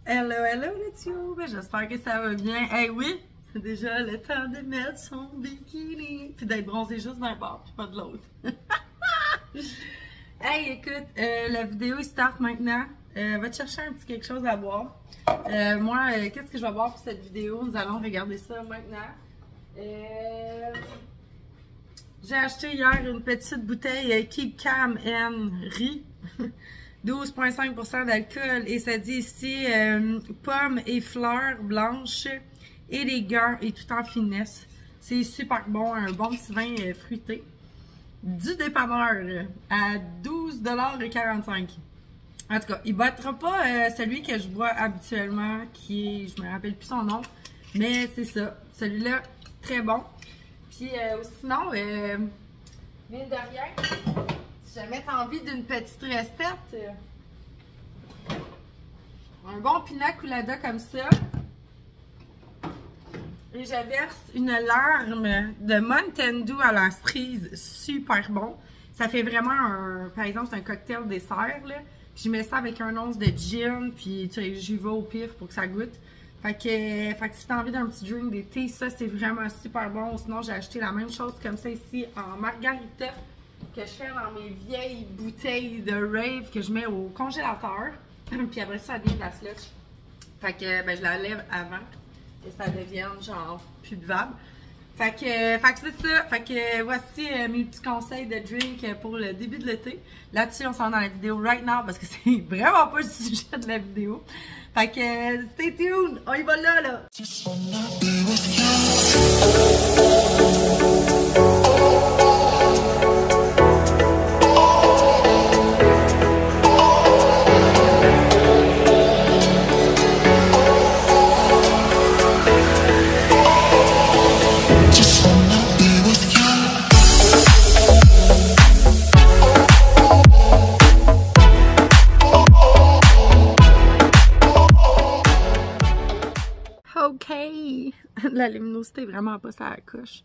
Hello, hello YouTube! J'espère que ça va bien. Hey oui, c'est déjà le temps de mettre son bikini. Puis d'être bronzé juste d'un bord, puis pas de l'autre. Hey, écoute, la vidéo il start maintenant. Va te chercher un petit quelque chose à boire. Moi, qu'est-ce que je vais boire pour cette vidéo? Nous allons regarder ça maintenant. J'ai acheté hier une petite bouteille Keep Calm and Riz. 12,5% d'alcool et ça dit ici pommes et fleurs blanches élégant et tout en finesse. C'est super bon, un bon petit vin fruité. Du dépanneur à 12,45 $. En tout cas, il ne battra pas celui que je bois habituellement, qui est, je me rappelle plus son nom, mais c'est ça. Celui-là, très bon. Puis sinon, mine de rien, si jamais t'as envie d'une petite recette, un bon pina colada comme ça, et je verse une larme de Mountain Dew à la cerise, super bon. Ça fait vraiment par exemple, c'est un cocktail dessert, là. Puis je mets ça avec un once de gin, puis tu sais, j'y vais au pif pour que ça goûte. Fait que si t'as envie d'un petit drink d'été, ça c'est vraiment super bon. Sinon, j'ai acheté la même chose comme ça ici en margarita, que je fais dans mes vieilles bouteilles de rave que je mets au congélateur. Puis après ça devient de la slush. Fait que ben, je la lève avant que ça devienne genre plus buvable. Fait que c'est ça. Fait que voici mes petits conseils de drink pour le début de l'été. Là-dessus, on s'en va dans la vidéo right now parce que c'est vraiment pas le sujet de la vidéo. Fait que stay tuned, on y va là! OK! La luminosité est vraiment pas ça à la couche.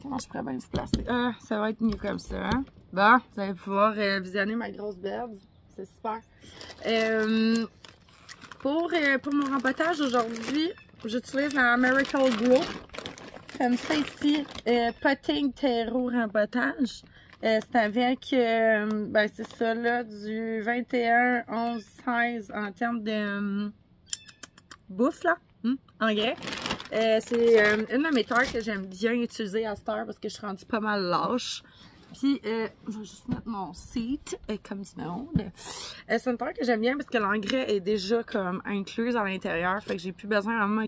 Comment je pourrais bien vous placer? Ça va être mieux comme ça. Hein? Bon, vous allez pouvoir visionner ma grosse berde. C'est super. Pour mon rempotage aujourd'hui, j'utilise la Miracle Grow. Comme ça ici, Potting Terreau rempotage. C'est avec, ben c'est ça là, du 21, 11, 16 en termes de bouffe là. Engrais. C'est une de mes terres que j'aime bien utiliser à cette heure parce que je suis rendue pas mal lâche. Puis, je vais juste mettre mon seat comme du monde. C'est une terre que j'aime bien parce que l'engrais est déjà comme incluse à l'intérieur. Fait que j'ai plus besoin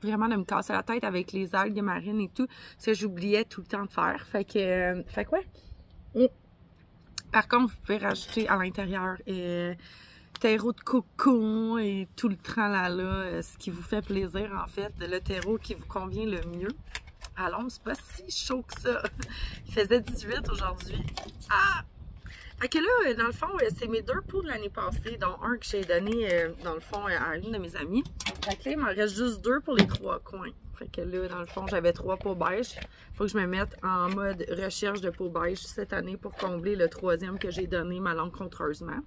vraiment de me casser la tête avec les algues marines et tout. Ce que j'oubliais tout le temps de faire. Fait que ouais. Par contre, vous pouvez rajouter à l'intérieur terreau de coco et tout le tralala, ce qui vous fait plaisir en fait, le terreau qui vous convient le mieux. Alors, c'est pas si chaud que ça. Il faisait 18 aujourd'hui. Ah! Fait que là, dans le fond, c'est mes 2 pots de l'année passée, dont un que j'ai donné, dans le fond, à une de mes amies. Fait que là, il m'en reste juste 2 pour les 3 coins. Fait que là, dans le fond, j'avais 3 pots beige. Faut que je me mette en mode recherche de pots beige cette année pour combler le 3e que j'ai donné malencontreusement.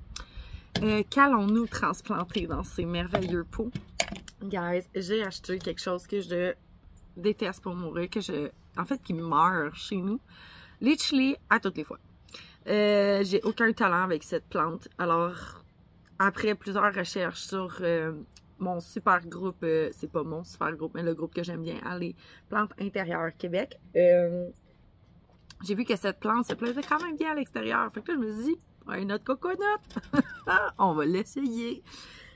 Qu'allons-nous transplanter dans ces merveilleux pots? Guys, j'ai acheté quelque chose que je déteste pour mourir, en fait, qui meurt chez nous. Les chili à toutes les fois. J'ai aucun talent avec cette plante. Alors, après plusieurs recherches sur mon super groupe, c'est pas mon super groupe, mais le groupe que j'aime bien, les plantes intérieures Québec, j'ai vu que cette plante se plaisait quand même bien à l'extérieur. Fait que là, je me suis dit, ouais, notre coconut, on va l'essayer.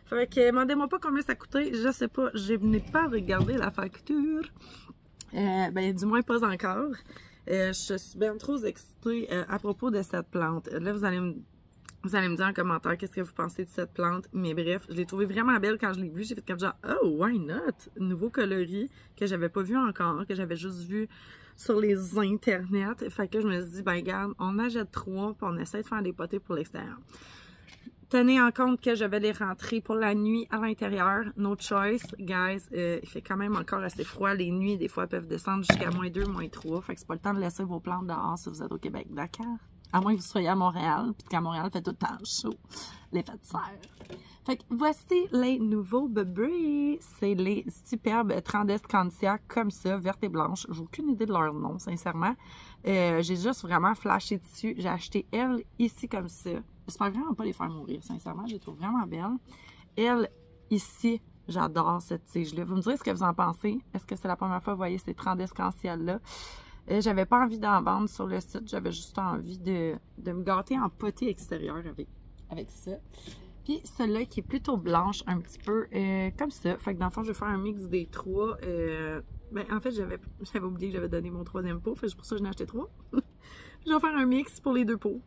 Fait que, demandez-moi pas combien ça coûtait, je sais pas, je n'ai pas regardé la facture. Ben, du moins pas encore. Je suis bien trop excitée à propos de cette plante. Là, vous allez me dire en commentaire qu'est-ce que vous pensez de cette plante. Mais bref, je l'ai trouvée vraiment belle quand je l'ai vue. J'ai fait comme genre, oh, why not? Nouveau coloris que j'avais pas vu encore, que j'avais juste vu sur les internets. Fait que je me suis dit, ben regarde, on achète 3 puis on essaie de faire des potées pour l'extérieur. Tenez en compte que je vais les rentrer pour la nuit à l'intérieur. No choice, guys. Il fait quand même encore assez froid. Les nuits, des fois, peuvent descendre jusqu'à -2, -3. Fait que c'est pas le temps de laisser vos plantes dehors si vous êtes au Québec. D'accord? À moins que vous soyez à Montréal, puis qu'à Montréal, fait tout le temps chaud. L'effet de serre. Fait que voici les nouveaux bébés. C'est les superbes Tradescantia comme ça, vertes et blanches. J'ai aucune idée de leur nom, sincèrement. J'ai juste vraiment flashé dessus. J'ai acheté elle ici comme ça. J'espère vraiment pas les faire mourir, sincèrement. Je les trouve vraiment belles. Elle, ici, j'adore cette tige-là. Vous me direz ce que vous en pensez. Est-ce que c'est la première fois que vous voyez ces Tradescantia-là? J'avais pas envie d'en vendre sur le site. J'avais juste envie de me gâter en potée extérieure avec ça. Puis celle-là qui est plutôt blanche un petit peu comme ça. Fait que dans le fond, je vais faire un mix des trois. Ben, en fait, j'avais oublié que j'avais donné mon troisième pot. Fait que pour ça, j'en ai acheté trois. Je vais faire un mix pour les deux pots.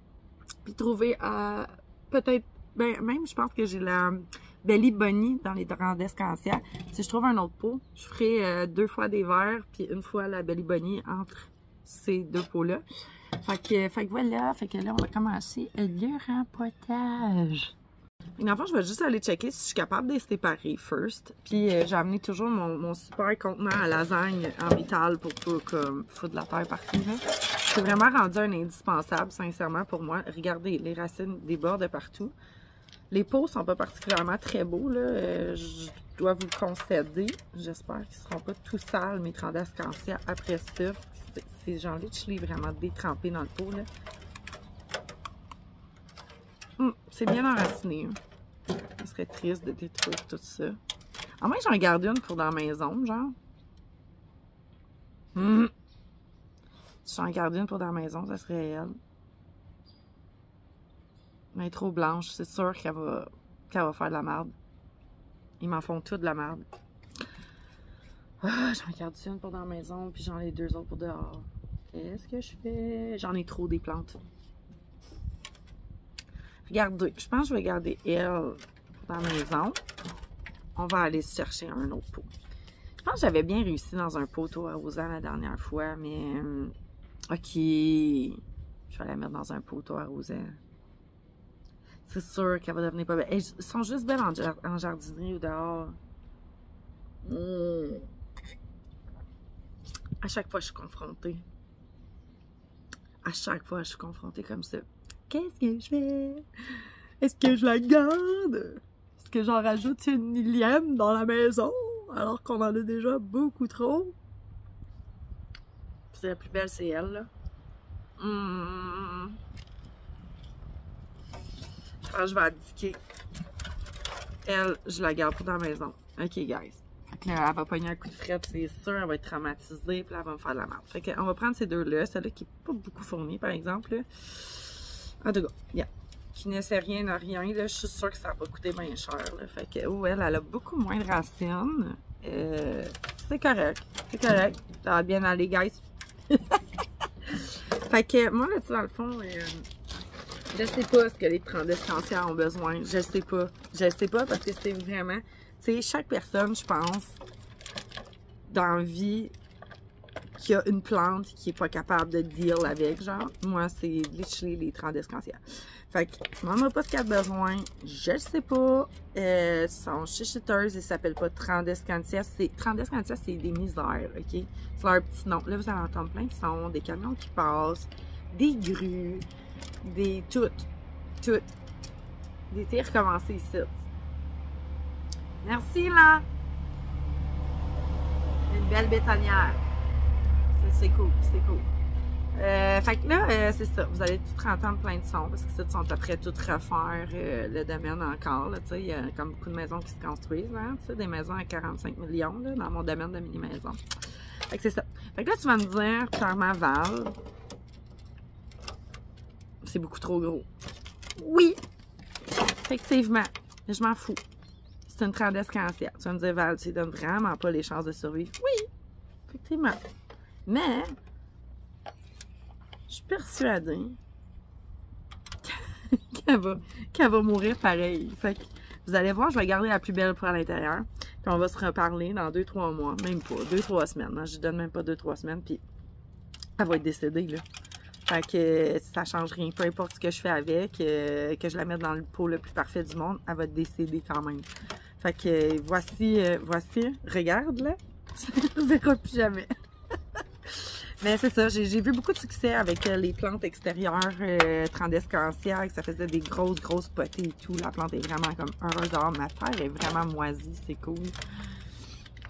Puis trouver peut-être, ben même je pense que j'ai la Belly Bunny dans les Tradescantia. Si je trouve un autre pot, je ferai 2 fois des verres puis une fois la Belly Bunny entre ces deux pots-là. Fait que voilà, fait que là, on va commencer le rempotage. Dans le fond, je vais juste aller checker si je suis capable de les séparer first. Puis j'ai amené toujours mon super contenant à lasagne en métal pour pas comme foutre de la terre partout. C'est vraiment rendu un indispensable, sincèrement, pour moi. Regardez, les racines débordent de partout. Les pots sont pas particulièrement très beaux, là. Je dois vous le concéder. J'espère qu'ils seront pas tout sales, mes Tradescantia, après ça. J'ai envie de chili vraiment détrempé dans le pot, là. C'est bien enraciné. Ce serait triste de détruire tout ça. À moins que j'en garde une pour dans la maison, genre. Si j'en garde une pour dans la maison, ça serait elle. Mais elle est trop blanche, c'est sûr qu'elle va faire de la merde. Ils m'en font tout de la merde. Ah, j'en garde une pour dans la maison, puis j'en ai 2 autres pour dehors. Qu'est-ce que je fais? J'en ai trop des plantes. Regardez, je pense que je vais garder elle dans la maison. On va aller chercher un autre pot. Je pense que j'avais bien réussi dans un poteau arrosant la dernière fois, mais... OK. Je vais la mettre dans un poteau arrosant. C'est sûr qu'elle va devenir pas belle. Elles sont juste belles en jardinerie ou dehors. À chaque fois, je suis confrontée. À chaque fois, je suis confrontée comme ça. Qu'est-ce que je fais? Est-ce que je la garde? Est-ce que j'en rajoute une millième dans la maison? Alors qu'on en a déjà beaucoup trop. Puis la plus belle, c'est elle, là. Je pense que je vais abdiquer. Elle, je la garde pas dans la maison. OK, guys. Fait que là, elle va pogner un coup de frette, c'est sûr. Elle va être traumatisée, puis là, elle va me faire de la merde. Fait qu'on va prendre ces deux-là. Celle-là qui n'est pas beaucoup fournie, par exemple, là. En tout cas, yeah. Qui ne sait rien à rien, là, je suis sûre que ça va coûter bien cher. Là. Fait que, oh, elle a beaucoup moins de racines. C'est correct. C'est correct. Ça va bien aller, guys. Fait que, moi, là, tu sais, dans le fond, je sais pas ce que les Tradescantia ont besoin. Je sais pas. Je sais pas parce que c'est vraiment... Tu sais, chaque personne, je pense, dans la vie, qui a une plante qui est pas capable de deal avec, genre, moi, c'est literally les Tradescantia. Fait que, je ne demande pas ce qu'elle a besoin, je le sais pas. Sont chichiteuses, ils s'appellent pas Tradescantia. Tradescantia, c'est des misères, ok? C'est leur petit nom. Là, vous allez entendre plein de sons, des camions qui passent, des grues, des... Tout. Des tirs recommencés ici. Merci, là! Une belle bétonnière. C'est cool, c'est cool. Fait que là, c'est ça. Vous allez tout entendre plein de sons parce que ça, ils sont après tout refaire le domaine encore. Tu sais, il y a comme beaucoup de maisons qui se construisent, hein, tu sais, des maisons à 45 millions là, dans mon domaine de mini-maison. Fait que c'est ça. Fait que là, tu vas me dire, clairement, Val, c'est beaucoup trop gros. Oui! Effectivement, je m'en fous. C'est une Tradescantia. Tu vas me dire, Val, tu ne donnes vraiment pas les chances de survivre. Oui! Effectivement. Mais, je suis persuadée qu'elle va mourir pareil. Fait que, vous allez voir, je vais garder la plus belle pour à l'intérieur. Puis on va se reparler dans 2-3 mois. Même pas, 2-3 semaines. Hein. Je ne donne même pas 2-3 semaines. Puis, elle va être décédée, là. Fait que ça change rien. Peu importe ce que je fais avec, que je la mette dans le pot le plus parfait du monde, elle va décéder quand même. Fait que voici, regarde là, tu ne verras plus jamais. Mais c'est ça, j'ai vu beaucoup de succès avec les plantes extérieures Tradescantia, que ça faisait des grosses potées et tout. La plante est vraiment comme heureuse dehors. Ma terre est vraiment moisie, c'est cool.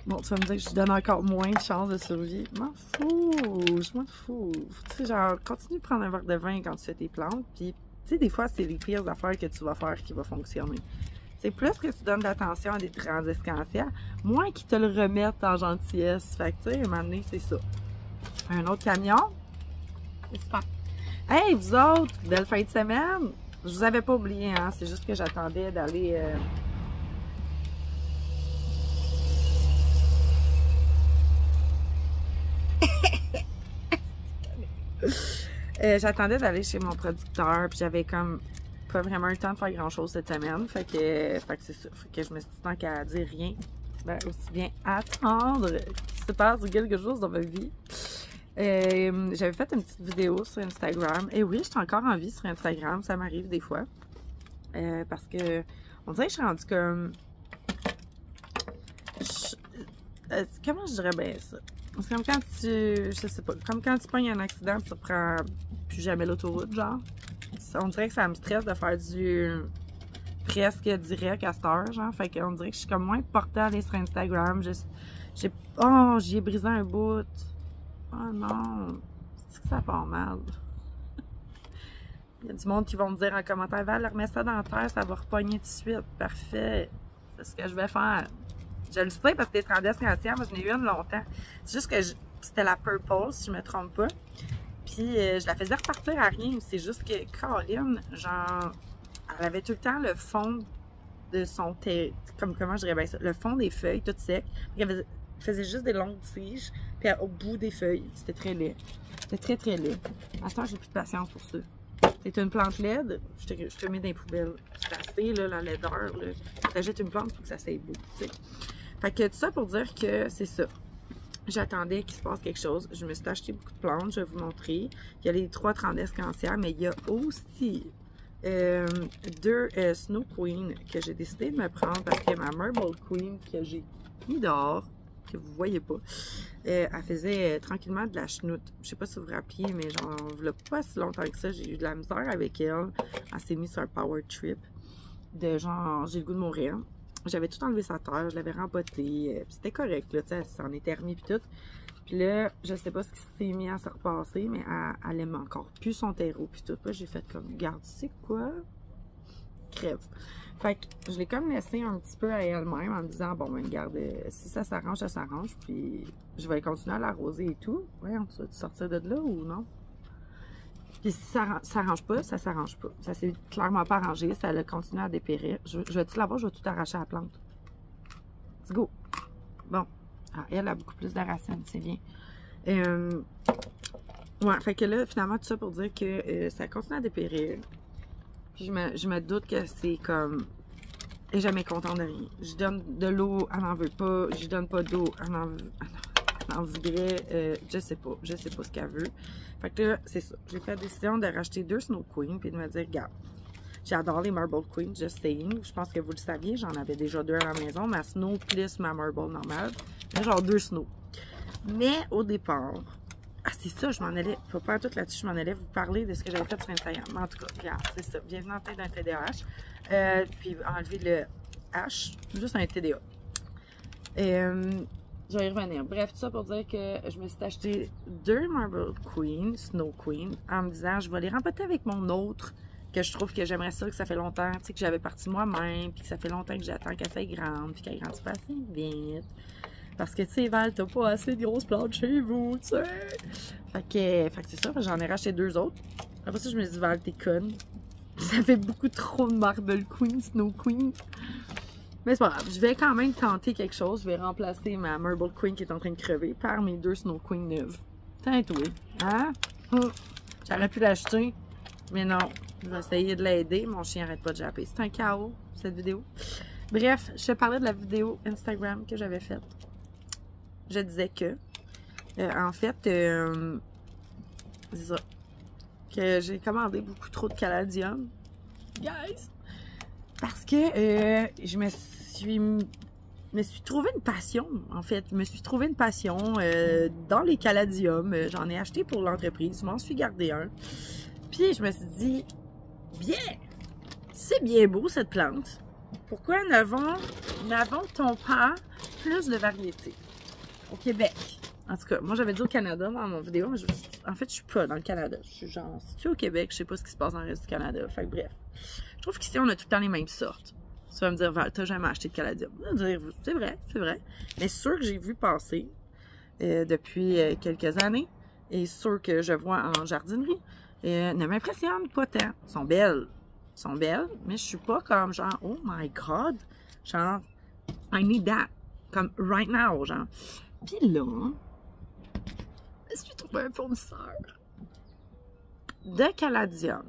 Bon, tu vas me dire que je donne encore moins de chances de survie. Je m'en fous. Tu sais, genre, continue de prendre un verre de vin quand tu fais tes plantes. Puis, tu sais, des fois, c'est les pires affaires que tu vas faire qui vont fonctionner. C'est plus que tu donnes d'attention à des Tradescantia, moins qu'ils te le remettent en gentillesse. Fait que, tu sais, à un moment donné, c'est ça. Un autre camion. C'est super. Hey, vous autres, belle fin de semaine. Je vous avais pas oublié, hein. C'est juste que j'attendais d'aller... j'attendais d'aller chez mon producteur, puis j'avais comme pas vraiment le temps de faire grand chose cette semaine. Fait que c'est ça. Fait que je me suis dit, tant qu'à dire rien, ben aussi bien attendre qu'il se passe quelque chose dans ma vie. J'avais fait une petite vidéo sur Instagram. Et oui, je suis encore en vie sur Instagram, ça m'arrive des fois. Parce que on dirait que je suis rendue comme. Comment je dirais bien ça? C'est comme quand tu. Je sais pas. Comme quand tu pognes un accident et tu reprends plus jamais l'autoroute, genre. On dirait que ça me stresse de faire du presque direct à cette heure, genre. Fait qu'on dirait que je suis comme moins portée à aller sur Instagram. Oh, j'y ai brisé un bout. Oh non. C'est que ça part mal. Il y a du monde qui vont me dire en commentaire, Val, remets ça dans la terre, ça va repogner tout de suite. Parfait. C'est ce que je vais faire. Je le sais parce que les Tradescantia, moi, je n'ai eu une longtemps. C'est juste que c'était la Purple, si je me trompe pas. Puis, je la faisais repartir à rien. C'est juste que Caroline, genre, elle avait tout le temps le fond de son comment je dirais bien ça, le fond des feuilles, tout sec. Elle faisait juste des longues tiges, puis au bout des feuilles. C'était très laid. C'était très laid. À ce temps, j'ai plus de patience pour ça. C'est une plante laide, je te mets dans les poubelles. C'est assez, là, la laideur, là. T'achètes une plante pour que ça soit beau, tu sais. Fait que tout ça pour dire que c'est ça. J'attendais qu'il se passe quelque chose. Je me suis acheté beaucoup de plantes, je vais vous montrer. Il y a les 3 Tradescantia, mais il y a aussi 2 Snow Queen que j'ai décidé de me prendre parce que ma Marble Queen que j'ai mis dehors, que vous voyez pas, elle faisait tranquillement de la chenoute. Je sais pas si vous vous rappelez, mais genre, il y a pas si longtemps que ça, j'ai eu de la misère avec elle. Elle s'est mise sur un power trip de genre, j'ai le goût de mourir. J'avais tout enlevé sa terre, je l'avais rempoté, c'était correct, là, tu sais, ça en était remis pis tout. Puis là, je sais pas ce qui s'est mis à se repasser, mais elle aime encore plus son terreau pis tout. Puis j'ai fait comme, garde, tu sais quoi? Crève. Fait que je l'ai comme laissé un petit peu à elle-même en me disant, bon, ben, regarde, si ça s'arrange, ça s'arrange, puis je vais continuer à l'arroser et tout. Ouais, tu vas sortir de là ou non? Puis si ça s'arrange pas, ça s'arrange pas. Ça s'est clairement pas arrangé, ça a continué à dépérir. Je vais-tu l'avoir, je vais tout arracher à la plante. Let's go! Bon. Ah, elle a beaucoup plus de racines, c'est bien. Ouais, fait que là, finalement, tout ça pour dire que ça continue à dépérir. Puis je me doute que c'est comme... Elle est jamais contente de rien. Je donne de l'eau, elle n'en veut pas. Je donne pas d'eau, elle en voudrait. Je sais pas ce qu'elle veut. Fait que là, c'est ça. J'ai pris la décision de racheter 2 Snow Queen puis de me dire, regarde, j'adore les Marble Queen, just saying. Je pense que vous le saviez, j'en avais déjà 2 à la maison, ma Snow plus ma Marble normale. Là, genre 2 Snow. Mais au départ, c'est ça, je m'en allais, faut pas tout là-dessus, je m'en allais vous parler de ce que j'avais fait sur Instagram. En tout cas, regarde, c'est ça. Bienvenue en tête d'un TDAH. Puis enlever le H, juste un TDA. Je vais y revenir. Bref, tout ça pour dire que je me suis acheté 2 Marble Queen, Snow Queen, en me disant, je vais les rempoter avec mon autre, que je trouve que j'aimerais ça, que ça fait longtemps, tu sais, que j'avais parti moi-même, puis que ça fait longtemps que j'attends qu'elle soit grande, puis qu'elle grandisse pas assez vite. Parce que, tu sais, Val, t'as pas assez de grosses plantes chez vous, tu sais. Fait que c'est ça, j'en ai racheté 2 autres. Après ça, je me suis dit, Val, t'es conne. Ça fait beaucoup trop de Marble Queen, Snow Queen. Mais c'est pas grave, je vais quand même tenter quelque chose. Je vais remplacer ma Marble Queen qui est en train de crever par mes 2 Snow Queen neuves. Tiens, toi, hein? J'aurais pu l'acheter, mais non. Je vais essayer de l'aider. Mon chien arrête pas de japper. C'est un chaos, cette vidéo. Bref, je te parlais de la vidéo Instagram que j'avais faite. Je disais que, en fait, c'est ça, que j'ai commandé beaucoup trop de caladium. Guys! Parce que je me suis me suis trouvé une passion, en fait. Je me suis trouvé une passion dans les caladiums. J'en ai acheté pour l'entreprise. Je m'en suis gardé un. Puis je me suis dit, bien, c'est bien beau cette plante. Pourquoi n'avons-on pas plus de variétés au Québec? En tout cas, moi j'avais dit au Canada dans mon vidéo, mais en fait je suis pas dans le Canada. Je suis genre, si tu es au Québec, je sais pas ce qui se passe dans le reste du Canada. Fait que bref, je trouve qu'ici on a tout le temps les mêmes sortes. Tu vas me dire, Val, t'as jamais acheté de caladium. Je vais dire, c'est vrai. Mais c'est sûr que j'ai vu passer depuis quelques années, et sûr que je vois en jardinerie, ne m'impressionnent pas tant. Elles sont belles, mais je suis pas comme genre, oh my god, genre, I need that, comme right now, genre. Puis là, je suis trouvé un fournisseur de caladium,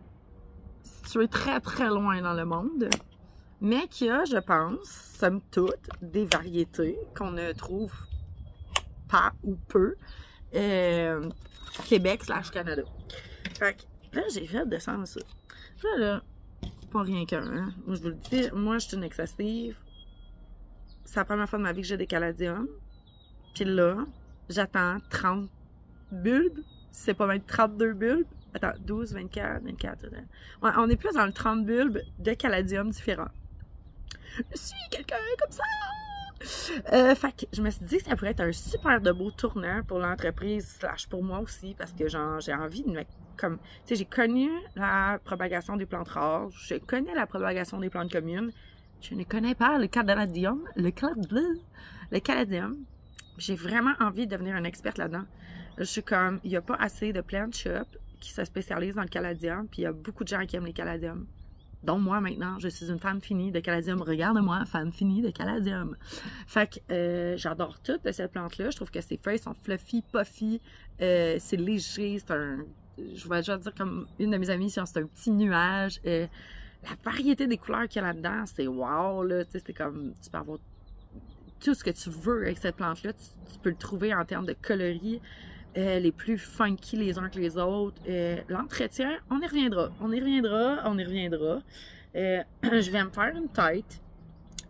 situé très très loin dans le monde, mais qui a, je pense, somme toute, des variétés qu'on ne trouve pas ou peu Québec / Canada. Fait que là, j'ai fait descendre ça. Là, pas rien qu'un, hein. Moi, je vous le dis, moi, je suis une excessive. C'est la première fois de ma vie que j'ai des caladiums. Puis là, j'attends 30 bulbes. C'est pas même 32 bulbes. Attends, 12, 24. Ouais, on est plus dans le 30 bulbes de caladium différents. Je suis quelqu'un comme ça! Fait que je me suis dit que ça pourrait être un super de beau tournant pour l'entreprise / pour moi aussi, parce que genre, j'ai envie de me... Comme, tu sais, j'ai connu la propagation des plantes rares, je connais la propagation des plantes communes, je ne connais pas le caladium, J'ai vraiment envie de devenir une experte là-dedans. Je suis comme, il n'y a pas assez de plant shop qui se spécialisent dans le caladium, puis il y a beaucoup de gens qui aiment les caladiums. Dont moi, maintenant, je suis une fan finie de caladium. Regarde-moi, fan finie de caladium. Fait que j'adore tout de cette plante-là. Je trouve que ses feuilles sont fluffy, puffy. C'est léger. C'est un... Je vais juste dire comme une de mes amies, c'est un petit nuage. La variété des couleurs qu'il y a là-dedans, c'est wow, là. Tu sais, c'est comme... Tu peux avoir tout ce que tu veux avec cette plante-là. Tu peux le trouver en termes de coloris. Les plus funky les uns que les autres. L'entretien, on y reviendra. Je vais me faire une tête.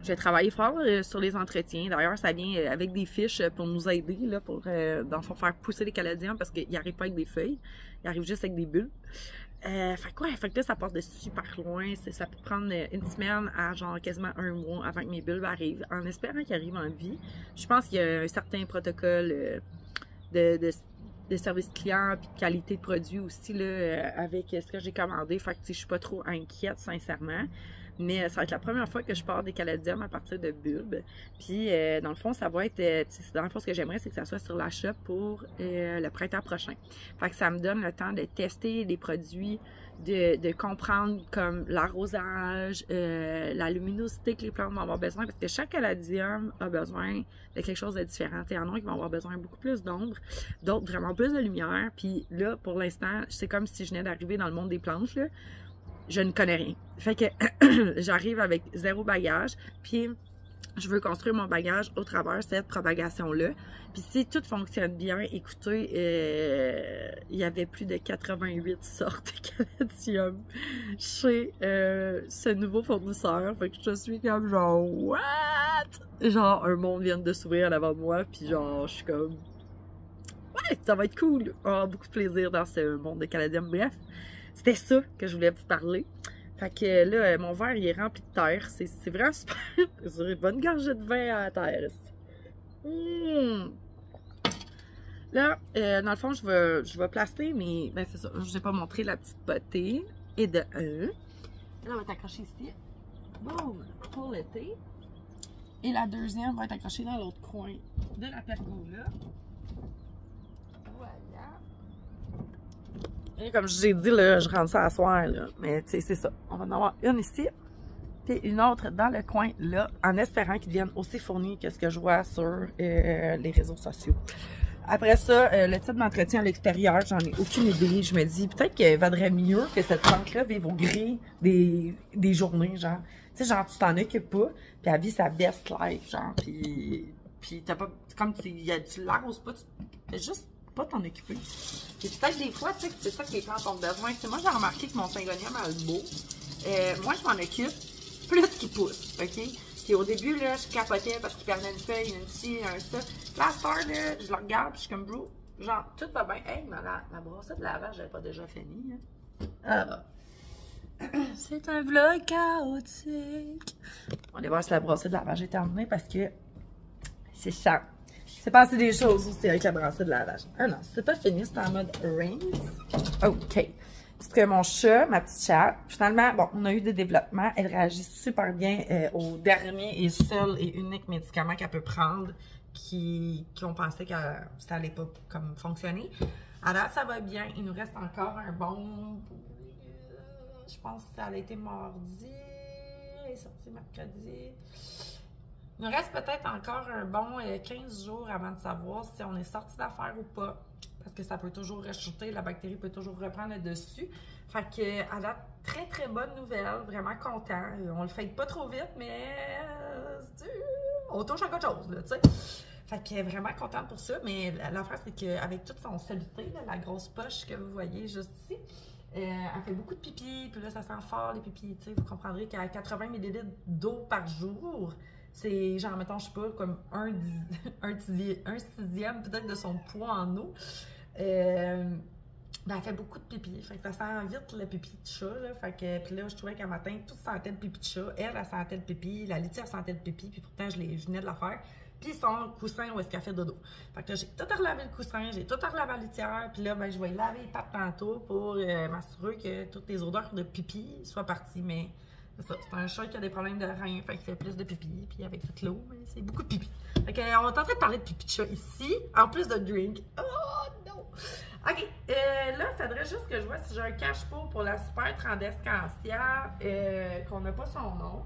Je vais travailler fort sur les entretiens. D'ailleurs, ça vient avec des fiches pour nous aider, là, pour dans le fond, faire pousser les caladiums parce qu'ils n'arrivent pas avec des feuilles. Ils arrivent juste avec des bulles. Fait que là, ça part de super loin. Ça peut prendre une semaine à genre quasiment un mois avant que mes bulbes arrivent, en espérant qu'ils arrivent en vie. Je pense qu'il y a un certain protocole de service client puis de qualité de produit aussi là, avec ce que j'ai commandé. Fait que je suis pas trop inquiète sincèrement. Mais ça va être la première fois que je pars des caladiums à partir de bulbes. Puis dans le fond, ça va être... dans le fond, ce que j'aimerais, c'est que ça soit sur l'achat pour le printemps prochain. Fait que ça me donne le temps de tester les produits, de comprendre comme l'arrosage, la luminosité que les plantes vont avoir besoin, parce que chaque caladium a besoin de quelque chose de différent. Il y en a qui vont avoir besoin de beaucoup plus d'ombre, d'autres vraiment plus de lumière. Puis là, pour l'instant, c'est comme si je venais d'arriver dans le monde des plantes, là. Je ne connais rien. Fait que j'arrive avec 0 bagage, puis je veux construire mon bagage au travers cette propagation-là. Puis si tout fonctionne bien, écoutez, il y avait plus de 88 sortes de caladium chez ce nouveau fournisseur. Fait que je suis comme genre, what? Genre, un monde vient de s'ouvrir en avant de moi, puis genre, je suis comme, ouais, ça va être cool. On va beaucoup de plaisir dans ce monde de caladium. Bref. C'était ça que je voulais vous parler. Fait que là, mon verre, il est rempli de terre. C'est vraiment super. J'ai une bonne gorgée de vin à la terre. Là, dans le fond, je vais placer mes... Ben, c'est ça. Je n'ai pas montré la petite potée. Et de un. Là, on va être accrochée ici. Boum! Pour l'été. Et la deuxième va être accrochée dans l'autre coin de la pergola. Voilà. Et comme je vous ai dit, là, je rentre ça à soir, là. Mais tu sais, c'est ça. On va en avoir une ici, puis une autre dans le coin, là, en espérant qu'ils deviennent aussi fournis que ce que je vois sur les réseaux sociaux. Après ça, le type d'entretien à l'extérieur, j'en ai aucune idée. Je me dis, peut-être qu'il vaudrait mieux que cette plante-là vive au gré des journées, genre. Tu sais, genre, tu t'en occupes pas, puis elle vit sa best life, genre, puis t'as pas... Comme tu l'arroses pas, tu fais juste pas t'en occuper. Et peut-être des fois, tu sais, c'est ça que les plantes ont besoin. Tu sais, moi, j'ai remarqué que mon syngonium a le beau. Moi, je m'en occupe plus qu'il pousse, OK? Puis Puis au début, là, je capotais parce qu'il perdait une feuille, une ci, un ça. La star, là, je le regarde, puis je suis comme, bro, genre, tout va bien. Hey, mais la brossette de lavage, j'avais pas déjà fini, hein. Ah. C'est un vlog chaotique. On va aller voir si la brossette de lavage est terminée parce que c'est ça. C'est passé des choses aussi avec la brossette de lavage. Ah non, c'est pas fini, c'est en mode rinse. OK. Parce que mon chat, ma petite chatte, finalement, bon, on a eu des développements. Elle réagit super bien au dernier et seul et unique médicament qu'elle peut prendre qui ont pensé que ça allait pas comme fonctionner. Alors, ça va bien. Il nous reste encore un bon... je pense que ça a été mardi. Elle est sortie mercredi. Il nous reste peut-être encore un bon 15 jours avant de savoir si on est sorti d'affaire ou pas. Parce que ça peut toujours rechuter, la bactérie peut toujours reprendre le dessus. Fait que, à date, très très bonne nouvelle, vraiment content. On le fait pas trop vite, mais on touche à quelque chose, là, tu sais. Fait que vraiment contente pour ça, mais l'affaire, c'est qu'avec toute son soluté, là, la grosse poche que vous voyez juste ici, elle fait beaucoup de pipi, puis là, ça sent fort les pipis, tu sais. Vous comprendrez qu'à 80 ml d'eau par jour, c'est genre, mettons, je sais pas, comme un sixième peut-être de son poids en eau. Ben, elle fait beaucoup de pipi. Fait que ça sent vite le pipi de chat, là. Fait que, puis là, je trouvais qu'un matin, tout sentait le pipi de chat. Elle sentait le pipi. La litière sentait le pipi. Puis pourtant, je venais de la faire. Puis son coussin où est-ce qu'elle fait dodo. Fait que là, j'ai tout relavé le coussin, j'ai tout relavé la litière. Puis là, ben, je vais laver les pattes tantôt pour m'assurer que toutes les odeurs de pipi soient parties. Mais c'est ça, c'est un chat qui a des problèmes de rein. Fait qu'il fait plus de pipi. Puis avec toute l'eau, c'est beaucoup de pipi. Fait qu'on est en train de parler de pipi de chat ici, en plus de drink. Oh non! OK, là, il faudrait juste que je vois si j'ai un cache-pot pour la Super Tradescantia, qu'on n'a pas son nom.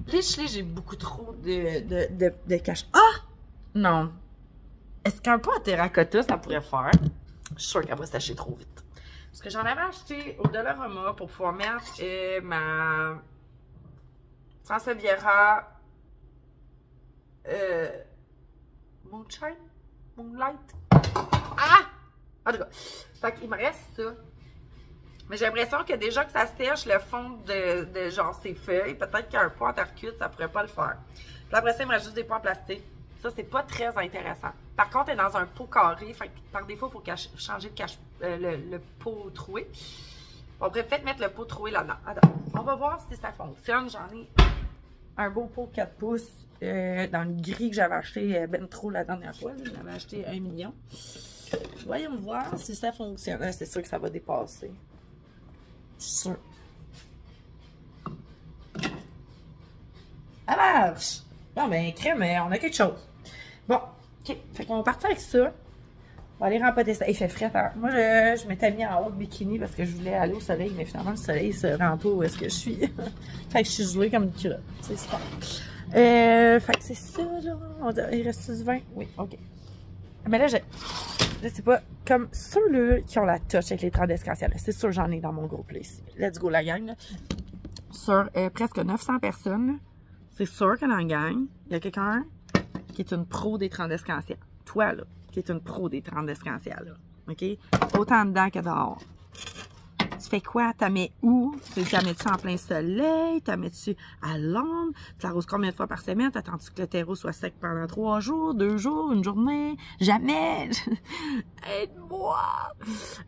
Là, j'ai beaucoup trop de cache. Ah! Non. Est-ce qu'un pot en terracotta, ça pourrait faire? Je suis sûre qu'elle va se tacher trop vite. Parce que j'en avais acheté au Dollarama pour pouvoir mettre ma Sansevieria Moonshine? Moonlight? Ah! En tout cas, fait qu'il me reste ça. Mais j'ai l'impression que déjà que ça sèche le fond de genre ses feuilles, peut-être qu'un pot en terre cuite, ça pourrait pas le faire. Puis après ça, il me reste juste des pots en plastique. Ça, c'est pas très intéressant. Par contre, elle est dans un pot carré, fait que par défaut, il faut changer le pot troué. On pourrait peut-être mettre le pot troué là-dedans. Attends, on va voir si ça fonctionne. J'en ai un beau pot 4 pouces dans le gris que j'avais acheté ben trop la dernière fois. J'avais acheté 1 million. Voyons voir si ça fonctionne. C'est sûr que ça va dépasser. Je suis sûre. Ça marche! Bon, ben, crème, on a quelque chose. Bon, OK. Fait qu'on va partir avec ça. On va aller rempoter ça. Il fait frais. Hein? Moi, je m'étais mis en haut de bikini parce que je voulais aller au soleil, mais finalement, le soleil se rend pas où est-ce que je suis. Fait que je suis gelée comme une culotte. C'est super. Fait que c'est ça, genre. Il reste du vin? Oui, OK. Mais là, je sais pas, comme ceux-là qui ont la touche avec les Tradescantia, c'est sûr j'en ai dans mon groupe là, ici. Let's go la gang. Là. Sur presque 900 personnes, c'est sûr que dans la gang, il y a quelqu'un qui est une pro des Tradescantia. Toi, là, qui est une pro des Tradescantia, là. OK? Autant dedans que dehors. Tu fais quoi? T'as mets où? Tu la mets-tu en plein soleil? T'as mets-tu à l'ombre? Tu l'arroses combien de fois par semaine? T'attends-tu que le terreau soit sec pendant 3 jours, 2 jours, une journée? Jamais! Aide-moi!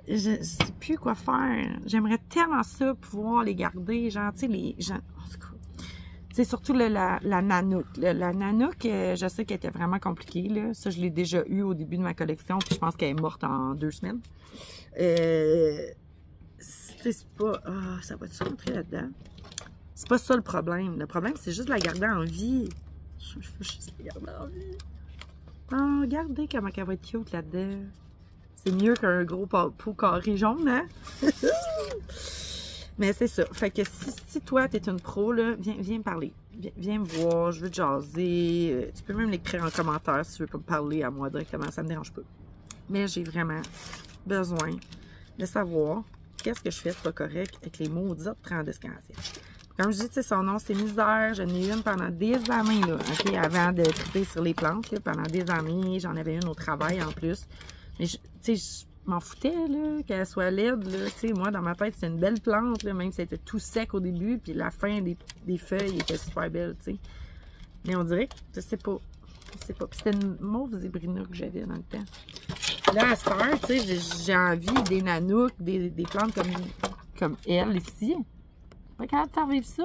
Je sais plus quoi faire. J'aimerais tellement ça, pouvoir les garder. Genre, tu sais, les gens... En tout cas, c'est surtout la Nanook. La Nanook, je sais qu'elle était vraiment compliquée. Là. Ça, je l'ai déjà eu au début de ma collection. Puis je pense qu'elle est morte en 2 semaines. C'est pas... Ah, ça va-tu rentrer là-dedans? C'est pas ça le problème. Le problème, c'est juste de la garder en vie. Je veux juste la garder en vie. Oh, regardez comment elle va être cute là-dedans. C'est mieux qu'un gros pot carré jaune, hein? Mais c'est ça. Fait que si toi, t'es une pro, là, viens me parler. Viens me voir, je veux te jaser. Tu peux même l'écrire en commentaire si tu veux pas me parler à moi directement. Ça me dérange pas. Mais j'ai vraiment besoin de savoir... Qu'est-ce que je fais de pas correct avec les maudites Tradescantia? Comme je dis, tu sais, son nom, c'est Misère. J'en ai une pendant des années, là, OK? Avant de triper sur les plantes, là, pendant des années. J'en avais une au travail, en plus. Mais, tu sais, m'en foutais, là, qu'elle soit laide, là. Tu sais, moi, dans ma tête, c'était une belle plante, là, même si c'était tout sec au début, puis la fin des feuilles était super belle, tu sais. Mais on dirait que, je sais pas. Je sais pas. Puis c'était une mauve zébrina que j'avais dans le temps. Là, à cette heure, tu sais, j'ai envie des nanouks, des plantes comme elle, ici. Pas capable de faire vivre ça.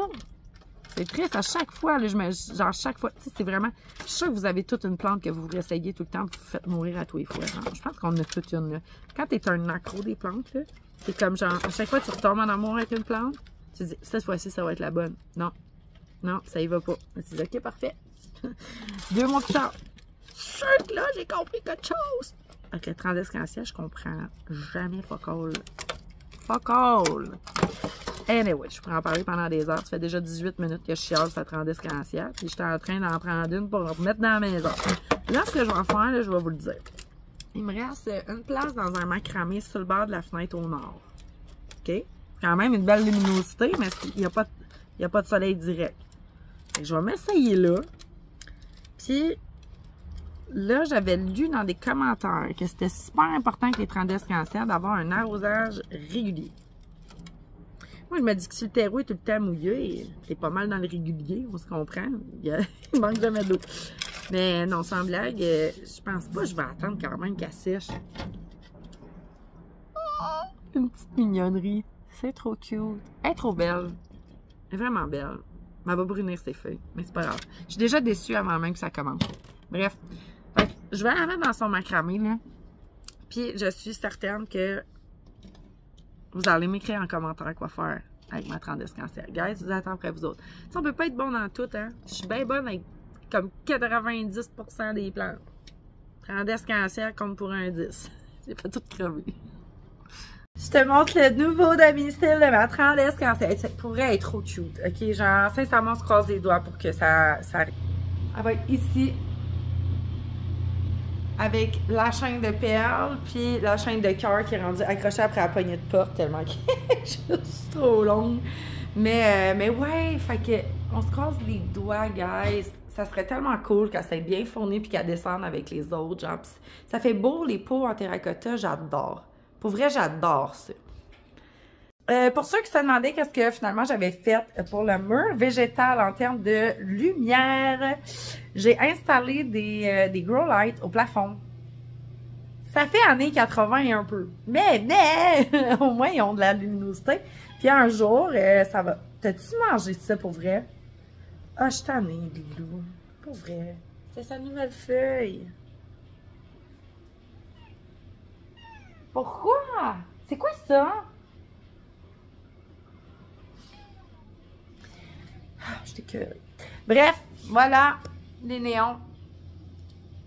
C'est triste, à chaque fois, là, genre chaque fois, tu sais, c'est vraiment, je suis sûre que vous avez toute une plante que vous réessayez tout le temps, puis vous faites mourir à tous les fois. Genre, je pense qu'on a toute une, là. Quand t'es un accro des plantes, là, c'est comme genre, à chaque fois que tu retombes en amour avec une plante, tu te dis, cette fois-ci, ça va être la bonne. Non, non, ça y va pas. Tu dis, ok, parfait. 2 mois plus tard, je suis sûre que là, j'ai compris quelque chose. Avec le transdescantia, je comprends jamais fuck all. Fuck all. Anyway, je pourrais en parler pendant des heures. Ça fait déjà 18 minutes que je chiale cette transdescantia. Puis j'étais en train d'en prendre une pour remettre dans la maison. Là, ce que je vais faire, là, je vais vous le dire. Il me reste une place dans un macramé sur le bord de la fenêtre au nord. OK? Quand même une belle luminosité, mais il n'y a pas de soleil direct. Fait que je vais m'essayer là. Puis là, j'avais lu dans des commentaires que c'était super important avec les transdescantia d'avoir un arrosage régulier. Moi, je me dis que si le terreau est tout le temps mouillé, c'est pas mal dans le régulier, on se comprend. Il manque jamais d'eau. Mais non, sans blague, je pense pas que je vais attendre quand même qu'elle sèche. Oh, une petite mignonnerie. C'est trop cute. Elle est trop belle. Elle est vraiment belle. Mais elle va brunir ses feuilles, mais c'est pas grave. Je suis déjà déçue avant même que ça commence. Bref, je vais la mettre dans son macramé, là. Puis, je suis certaine que vous allez m'écrire en commentaire quoi faire avec ma transdescantia. Guys, vous attendez après vous autres. T'sais, on peut pas être bon dans tout, hein. Je suis bien bonne avec comme 90% des plantes. Transdescantia compte pour un 10. J'ai pas tout crevé. Je te montre le nouveau domicile de ma transdescantia. Ça pourrait être trop cute, ok? Genre, sincèrement, on se croise les doigts pour que ça arrive. Elle va être ici. Avec la chaîne de perles, puis la chaîne de cœur qui est rendue accrochée après la poignée de porte tellement qu'elle est juste trop longue. Mais ouais, fait que on se croise les doigts, guys. Ça serait tellement cool qu'elle soit bien fournie puis qu'elle descende avec les autres. Genre, ça fait beau les pots en terracotta, j'adore. Pour vrai, j'adore ça. Pour ceux qui se demandaient qu'est-ce que finalement j'avais fait pour le mur végétal en termes de lumière, j'ai installé des grow lights au plafond. Ça fait années 80 et un peu. Mais, au moins, ils ont de la luminosité. Puis un jour, ça va. T'as-tu mangé ça pour vrai? Ah, je suis tannée, Lilou. Pour vrai. C'est sa nouvelle feuille. Pourquoi? C'est quoi ça? Ah, je t'écoeure. Bref, voilà, les néons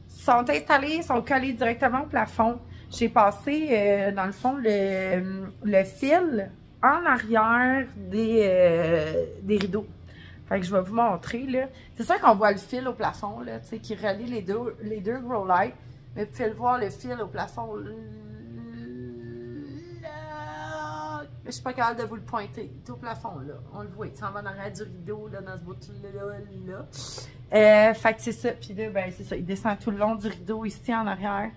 sont installés, sont collés directement au plafond. J'ai passé, dans le fond, le fil en arrière des rideaux. Fait que je vais vous montrer, là. C'est sûr qu'on voit le fil au plafond, là, tu sais, qui relie les deux grow lights. Mais vous pouvez le voir, le fil au plafond, là. Je suis pas capable de vous le pointer. Il est au plafond, là. On le voit. Il s'en va dans l'arrière du rideau, là, dans ce bout-là. Fait que c'est ça. Puis là, ben, c'est ça. Il descend tout le long du rideau, ici, en arrière.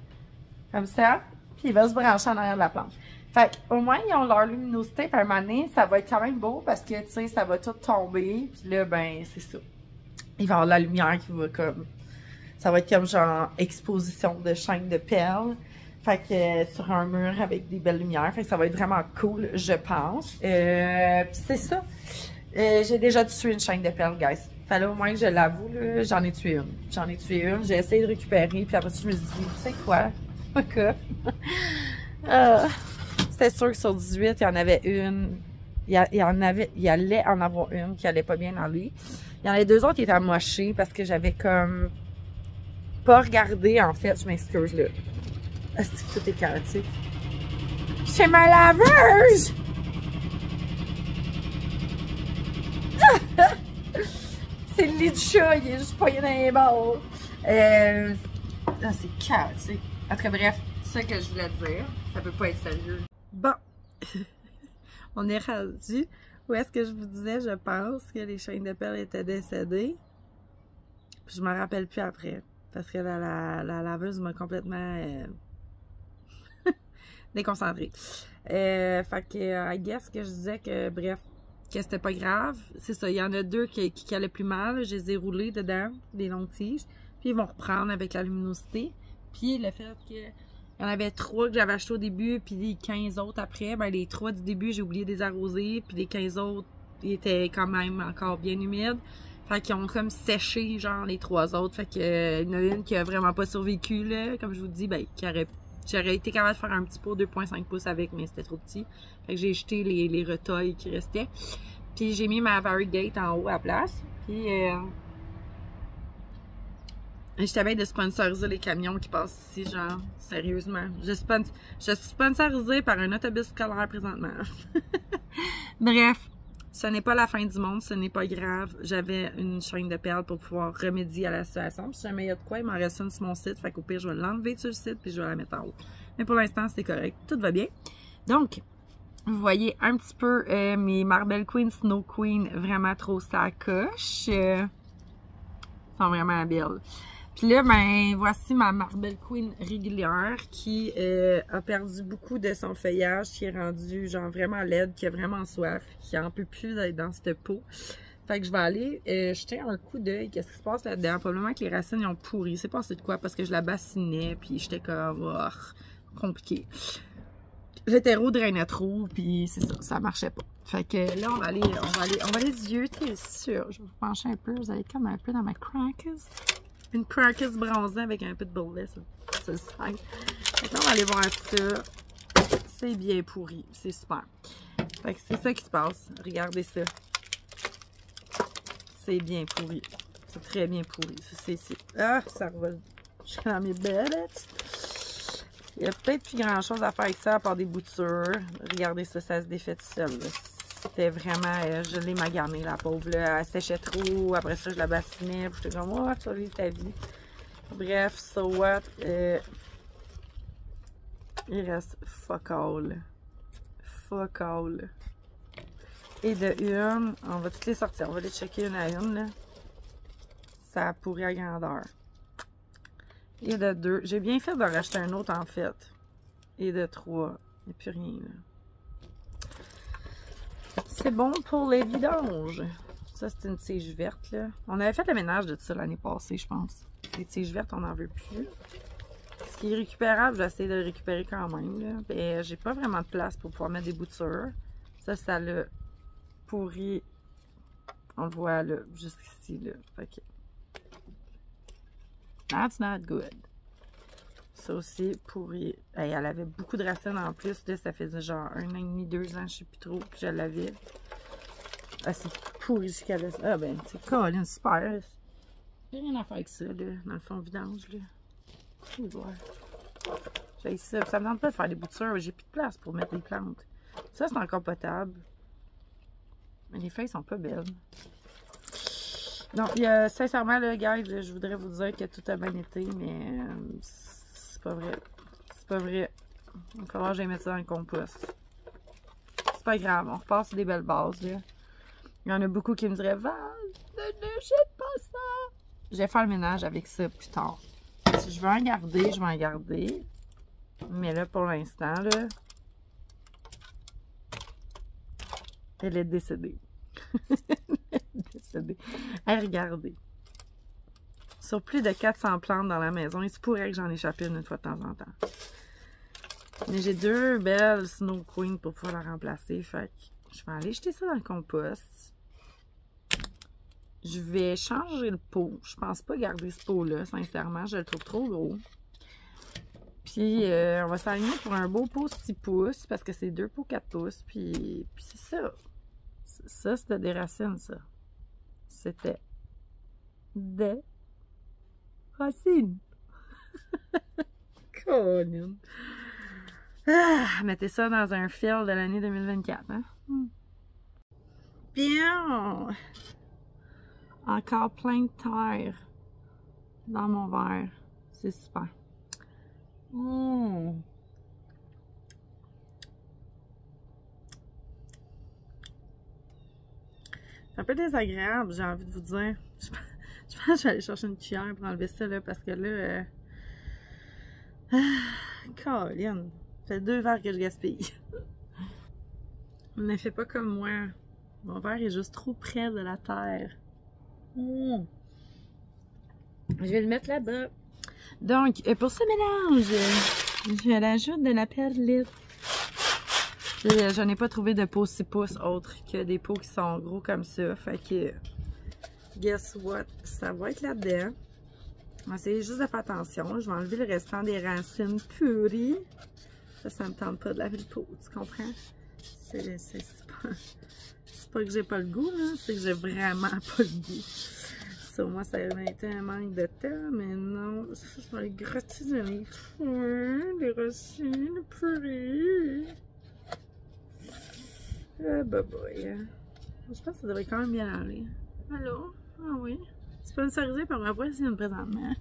Comme ça. Puis il va se brancher en arrière de la plante. Fait qu'au moins, ils ont leur luminosité. Puis à un moment donné, ça va être quand même beau parce que, tu sais, ça va tout tomber. Puis là, ben, c'est ça. Il va y avoir la lumière qui va comme... Ça va être comme genre exposition de chaîne de perles. Fait que sur un mur avec des belles lumières. Fait que ça va être vraiment cool, je pense. Puis c'est ça. J'ai déjà tué une chaîne de perles, guys. Fallait au moins que je l'avoue, là, j'en ai tué une. J'en ai tué une, j'ai essayé de récupérer, puis après ça, je me suis dit, tu sais quoi? Fuck off. C'était sûr que sur 18, il y en avait une. Il allait en avoir une qui allait pas bien aller. Il y en avait 2 autres qui étaient amochées parce que j'avais comme pas regardé, en fait. Je m'excuse, là. Est-ce que tout est chaotique? Chez ma laveuse! C'est le lit du chat, il est juste poigné dans les bords. C'est chaotique. En tout cas, bref, c'est ça que je voulais dire. Ça peut pas être sérieux. Bon. On est rendu. Où est-ce que je vous disais, je pense que les chaînes de perles étaient décédées. Puis je me rappelle plus après. Parce que la laveuse m'a complètement... déconcentré. Fait que, I guess que je disais que, bref, que c'était pas grave. C'est ça, il y en a deux qui allaient plus mal. Je les ai roulés dedans, des longues tiges. Puis ils vont reprendre avec la luminosité. Puis le fait que il y en avait 3 que j'avais acheté au début, puis les 15 autres après, ben les 3 du début, j'ai oublié de les arroser, puis les 15 autres, ils étaient quand même encore bien humides. Fait qu'ils ont comme séché, genre, les 3 autres. Fait que, il y en a une qui a vraiment pas survécu, là. Comme je vous dis, ben, j'aurais été capable de faire un petit pot 2,5 pouces avec, mais c'était trop petit. Fait que j'ai jeté les retails qui restaient. Puis j'ai mis ma Variegate en haut à la place. Puis, j'étais bien de sponsoriser les camions qui passent ici, genre, sérieusement. Je suis sponsorisée par un autobus scolaire présentement. Bref, ce n'est pas la fin du monde, ce n'est pas grave. J'avais une chaîne de perles pour pouvoir remédier à la situation. Puis si jamais il y a de quoi, il m'en reste une sur mon site. Fait qu'au pire, je vais l'enlever sur le site puis je vais la mettre en haut. Mais pour l'instant, c'est correct. Tout va bien. Donc, vous voyez un petit peu mes Marble Queen, Snow Queen, vraiment trop sacoche. Sont vraiment belles. Puis là, ben, voici ma Marble Queen régulière qui a perdu beaucoup de son feuillage, qui est rendu genre vraiment laide, qui a vraiment soif, qui en peut plus d'être dans cette peau. Fait que je vais aller jeter un coup d'œil. Qu'est-ce qui se passe là-dedans? Probablement que les racines ils ont pourri. C'est passé de quoi? Parce que je la bassinais, puis j'étais comme, oh, compliqué. Le terreau drainait trop, puis c'est ça, ça marchait pas. Fait que là, on va aller zioter, c'est sûr. Je vais vous pencher un peu, vous allez comme un peu dans ma crackers. Une crackers bronzée avec un peu de bullet, ça le sert. Fait que là, on va aller voir ça. C'est bien pourri, c'est super. Fait que c'est ça qui se passe. Regardez ça. C'est bien pourri. C'est très bien pourri. Ah, ça revole. Je suis dans mes bellettes. Il y a peut-être plus grand chose à faire avec ça à part des boutures. Regardez ça, ça se défait tout seul. C'était vraiment, je l'ai magané, la pauvre, là. Elle séchait trop, après ça je la bassinais, puis j'étais comme, oh, tu vas vivre ta vie. Bref, so what, il reste fuck all. Fuck all. Et de une, on va toutes les sortir, on va les checker une à une, là. Ça a pourri à grandeur. Et de 2, j'ai bien fait d'en racheter un autre en fait. Et de 3, il n'y a plus rien, là. C'est bon pour les vidanges. Ça, c'est une tige verte, là. On avait fait le ménage de ça l'année passée, je pense. Les tiges vertes, on n'en veut plus. Ce qui est récupérable, je vais essayer de le récupérer quand même, là. Ben, j'ai pas vraiment de place pour pouvoir mettre des boutures. Ça l'a pourri. On le voit, là, jusqu'ici, là. Fait que... That's not good. Ça aussi, pourri. Hey, elle avait beaucoup de racines en plus. Là, ça faisait genre 1 an et demi, 2 ans, je sais plus trop, que je l'avais. Ah, c'est pourri jusqu'à là. Ah, ben, c'est Colin, super. J'ai rien à faire avec ça, là, dans le fond vidange, là. Je vais voir. J'ai ça. Ça me tente pas de faire des boutures. J'ai plus de place pour mettre des plantes. Ça, c'est encore potable. Mais les feuilles sont pas belles. Donc, sincèrement, là, guys, je voudrais vous dire que tout a bien été, mais c'est pas vrai. C'est pas vrai. Il va falloir que j'aille mettre ça dans le compost. C'est pas grave, on repart sur des belles bases, là. Il y en a beaucoup qui me diraient, Val, ne jette pas ça. Je vais faire le ménage avec ça plus tard. Si je veux en garder, je vais en garder. Mais là, pour l'instant, là, elle est décédée. Décédée. Hey, regardez. Sur plus de 400 plantes dans la maison, il se pourrait que j'en échappe une fois de temps en temps. Mais j'ai 2 belles Snow Queen pour pouvoir la remplacer. Fait que je vais aller jeter ça dans le compost. Je vais changer le pot. Je pense pas garder ce pot-là, sincèrement. Je le trouve trop gros. Puis, on va s'aligner pour un beau pot 6 pouces, parce que c'est 2 pots 4 pouces. Puis c'est ça. Ça, c'était des racines, ça. C'était des racines. Colin. Ah, mettez ça dans un fil de l'année 2024, hein? Bien! Encore plein de terre dans mon verre. C'est super. C'est un peu désagréable, j'ai envie de vous dire. Je pense que je vais aller chercher une cuillère pour enlever ça, là, parce que là... Colin! Ça fait 2 verres que je gaspille. Ne fais pas comme moi. Mon verre est juste trop près de la terre. Je vais le mettre là-bas. Donc, pour ce mélange, je l'ajoute de la perlite. Je n'ai pas trouvé de pot 6 pouces autre que des pots qui sont gros comme ça. Fait que, guess what? Ça va être là-dedans. On va essayer juste de faire attention. Je vais enlever le restant des racines purées. Ça me tente pas de laver le pot, tu comprends? C'est pas que j'ai pas le goût, c'est que j'ai vraiment pas le goût. Ça, moi, ça a été un manque de temps, mais non. Je vais le gratter dans les fruits, les racines purées. Bah boy. Je pense que ça devrait quand même bien aller. Allô? Ah oui? Sponsorisé par ma voisine présentement.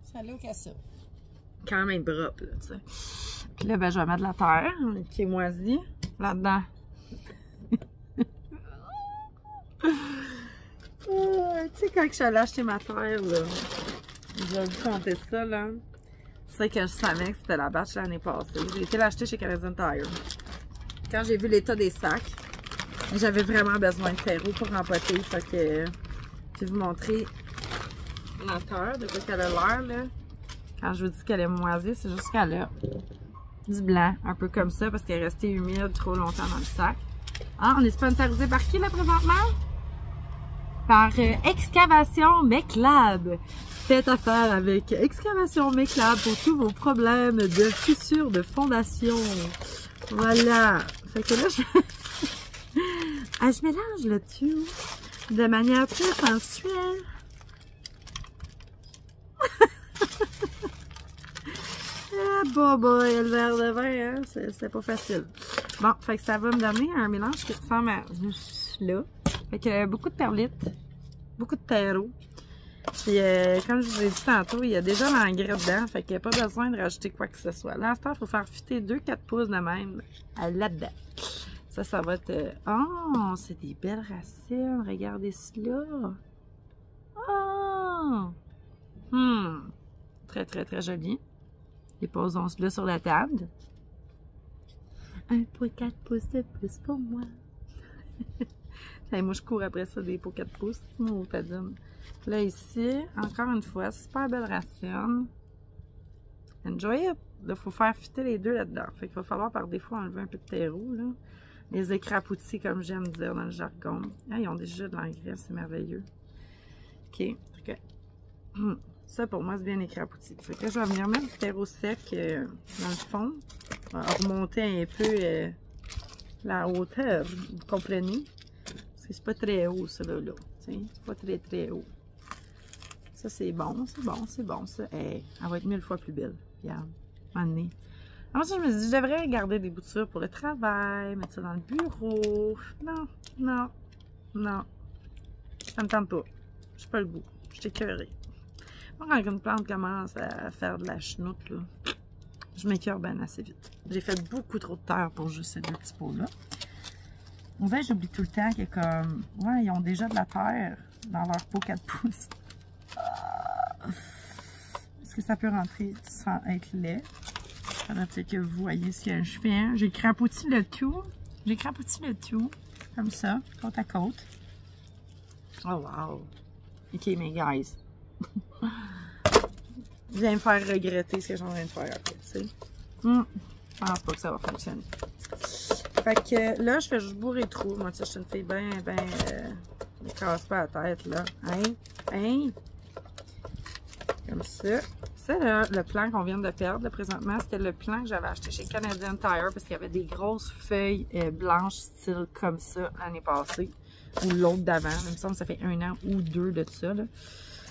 Ça l'eau qu'à ça. Quand même propre, là, tu sais. Puis là, ben, je vais mettre de la terre qui est moisie là-dedans. Tu sais, quand je suis allée acheter ma terre, là, je vais vous compter ça, là. C'est que je savais que c'était la batch l'année passée. J'ai été l'acheter chez Canadian Tire. Quand j'ai vu l'état des sacs, j'avais vraiment besoin de terreau pour rempoter. Fait que je vais vous montrer la terre, de quoi qu'elle a l'air, là. Quand je vous dis qu'elle est moisie, c'est juste qu'elle a du blanc, un peu comme ça, parce qu'elle est restée humide trop longtemps dans le sac. Ah, on est sponsorisé par qui, là, présentement? Par Excavation McLab. Faites affaire avec Excavation McLab pour tous vos problèmes de fissures de fondation. Voilà. Fait que là, je mélange le tout de manière très sensuelle. Ah, boy, le verre de vin, hein, c'est pas facile. Bon, fait que ça va me donner un mélange qui ressemble à là. Fait que beaucoup de perlite, beaucoup de terreau. Puis, comme je vous ai dit tantôt, il y a déjà l'engrais dedans, fait qu'il n'y a pas besoin de rajouter quoi que ce soit. Là, à ce temps, il faut faire fitter 2-4 pouces de même là-dedans. Ça va être... Oh, c'est des belles racines, regardez cela. Oh! Très, très, très joli. Déposons cela sur la table. 1,4 pouces de plus pour moi. Moi, je cours après ça, des pots 4 pouces. Là, ici, encore une fois, super belle racine. Enjoy it! Là, il faut faire fitter les deux là-dedans. Fait qu'il va falloir par défaut enlever un peu de terreau, là. Les écrapoutis, comme j'aime dire dans le jargon. Ah, ils ont déjà de l'engrais, c'est merveilleux. OK. Ça, pour moi, c'est bien écrapouti. Fait que là, je vais venir mettre du terreau sec dans le fond. On va remonter un peu la hauteur. Vous comprenez? Parce que c'est pas très haut, ça, là. C'est pas très, très haut. Ça, c'est bon, c'est bon, c'est bon. Ça, hey, elle va être 1000 fois plus belle. Regarde. M'amener. Alors, ça, je me dis, je devrais garder des boutures pour le travail, mettre ça dans le bureau. Non, non, non. Ça me tente pas. J'ai pas le goût. Je suis écœurée. Moi, quand une plante commence à faire de la chenoute, là, je m'écœure bien assez vite. J'ai fait beaucoup trop de terre pour juste ces 2 petits pots-là. En fait, j'oublie tout le temps que comme... Ouais, ils ont déjà de la terre dans leur pot 4 pouces. Est-ce que ça peut rentrer sans être laid? Faudrait peut-être que vous voyez ce que je fais. J'ai crapouti le tout. J'ai crapouti le tout. Comme ça, côte à côte. Oh wow! Ok, mes guys. Je viens me faire regretter ce que j'ai en train de faire après, tu sais. Je pense pas que ça va fonctionner. Fait que là, je fais juste bourrer le trou. Moi, tu sais, je suis une fille bien, ne casse pas la tête, là. Hein? Comme ça. Ça, là, le plan qu'on vient de perdre, là, présentement, c'était le plan que j'avais acheté chez Canadian Tire parce qu'il y avait des grosses feuilles blanches, style comme ça, l'année passée. Ou l'autre d'avant. Il me semble que ça fait 1 an ou 2 de ça, là.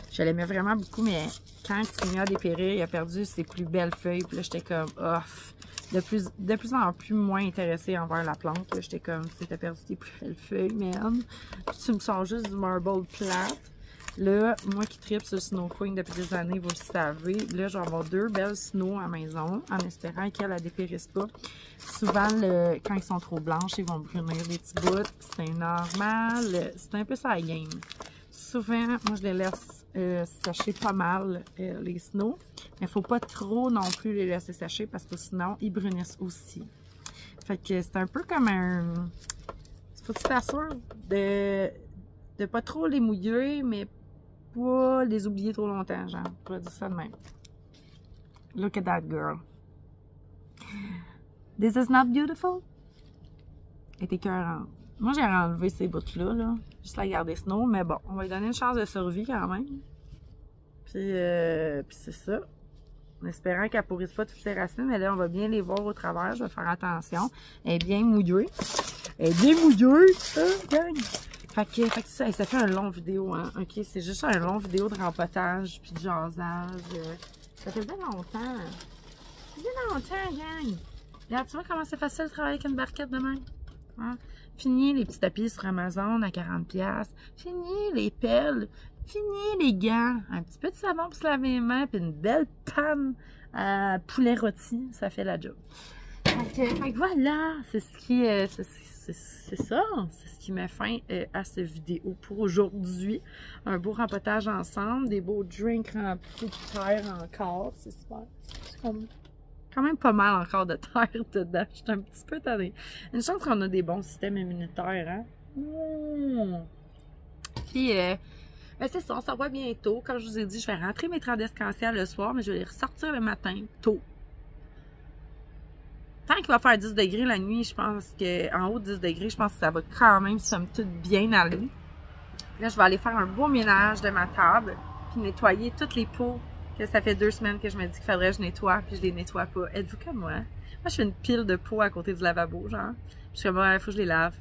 Je l'aimais vraiment beaucoup, mais quand il s'est mis à dépérir, il a perdu ses plus belles feuilles. Puis là, j'étais comme, off. De plus en plus moins intéressée envers la plante. J'étais comme, tu as perdu tes plus belles feuilles, man. Puis tu me sors juste du marble plate. Là, moi qui tripe sur le Snow Queen depuis des années, vous le savez. Là, je vais avoir 2 belles snow à la maison, en espérant qu'elles ne dépérissent pas. Souvent, quand ils sont trop blanches, ils vont brunir des petits bouts. C'est normal. C'est un peu ça la game. Souvent, moi, je les laisse sécher pas mal les snows. Mais il faut pas trop non plus les laisser sécher parce que sinon, ils brunissent aussi. Fait que c'est un peu comme un... Faut que tu t'assures de pas trop les mouiller, mais pas les oublier trop longtemps, genre. Je vais dire ça de même. Look at that girl. This is not beautiful? Elle est écœurante. Moi, j'ai enlevé ces bouts-là, là. Juste la garder snow, mais bon, on va lui donner une chance de survie quand même. Puis c'est ça. En espérant qu'elle pourrisse pas toutes ses racines, mais là, on va bien les voir au travers. Je vais faire attention. Elle est bien mouillée. Elle est bien mouillée, ça, gang! Fait que ça fait un long vidéo, hein. OK, c'est juste un long vidéo de rempotage puis de jasage. Ça faisait longtemps. Ça faisait longtemps, gang! Regarde, tu vois comment c'est facile de travailler avec une barquette de même? Hein? Fini les petits tapis sur Amazon à 40$. Fini les pelles. Fini les gants. Un petit peu de savon pour se laver les mains. Puis une belle panne à poulet rôti. Ça fait la job. Fait que voilà. C'est ce qui... c'est ça. C'est ce qui met fin à cette vidéo pour aujourd'hui. Un beau rempotage ensemble. Des beaux drinks remplis de terre encore. C'est super. C'est comme... quand même pas mal encore de terre dedans. Je suis un petit peu tannée. Une chance qu'on a des bons systèmes immunitaires, hein? Puis, ben c'est ça, on se revoit bientôt. Comme je vous ai dit, je vais rentrer mes tradescantia le soir, mais je vais les ressortir le matin, tôt. Tant qu'il va faire 10 degrés la nuit, je pense qu'en haut de 10 degrés, je pense que ça va quand même, somme toute, bien aller. Là, je vais aller faire un beau ménage de ma table, puis nettoyer toutes les pots. Que ça fait 2 semaines que je me dis qu'il faudrait que je nettoie, puis je les nettoie pas. Êtes-vous comme moi? Moi, je fais une pile de pots à côté du lavabo, genre. Puis je suis comme, ouais, il faut que je les lave.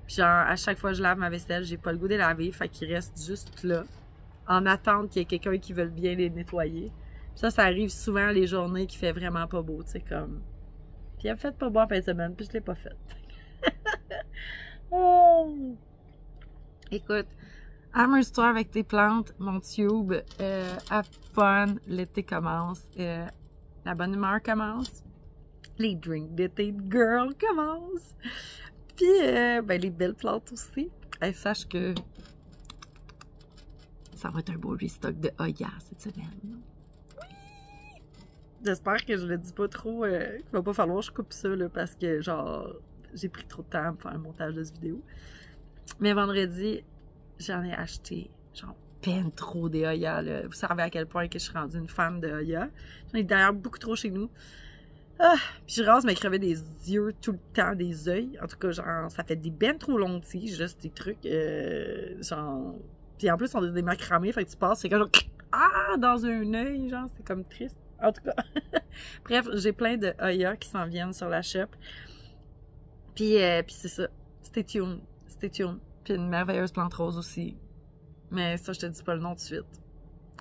Puis genre, à chaque fois que je lave ma vaisselle, j'ai pas le goût de les laver, fait qu'ils restent juste là, en attente qu'il y ait quelqu'un qui veuille bien les nettoyer. Puis ça arrive souvent les journées qui fait vraiment pas beau, tu sais, comme... Puis elle me fait pas beau en fin de semaine, puis je l'ai pas fait. Oh. Écoute, amuse-toi avec tes plantes, mon tube. Have fun. L'été commence. La bonne humeur commence. Les drinks d'été de girl commencent. Puis, ben, les belles plantes aussi. Et sache que ça va être un beau restock de Oya cette semaine. Oui! J'espère que je le dis pas trop. Qu'il va pas falloir que je coupe ça, là, parce que, genre, j'ai pris trop de temps pour faire un montage de cette vidéo. Mais vendredi, j'en ai acheté, genre, peine trop des Oya, là. Vous savez à quel point que je suis rendue une fan de Oya. J'en ai d'ailleurs beaucoup trop chez nous. Ah, puis je rase mes crever des yeux tout le temps, des yeux. En tout cas, genre, ça fait des ben trop longs tiges, juste des trucs, genre... Puis en plus, on a des macramés, fait que tu passes, c'est comme genre... Ah! Dans un œil, genre, c'est comme triste. En tout cas. Bref, j'ai plein de Oya qui s'en viennent sur la shop. Puis c'est ça. Stay tuned. Stay tuned. Puis une merveilleuse plante rose aussi. Mais ça, je te dis pas le nom de suite.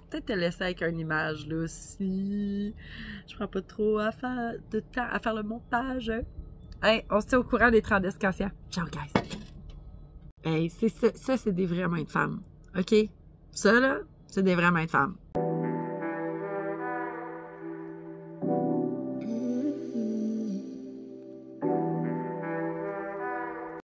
Peut-être te laisser avec une image, là, si je prends pas trop de temps à faire le montage. Hey, on se tient au courant des tradescantia. Ciao, guys! Hey, c'est ça c'est des vraies mains de femmes. OK? Ça, là, c'est des vraies mains de femmes.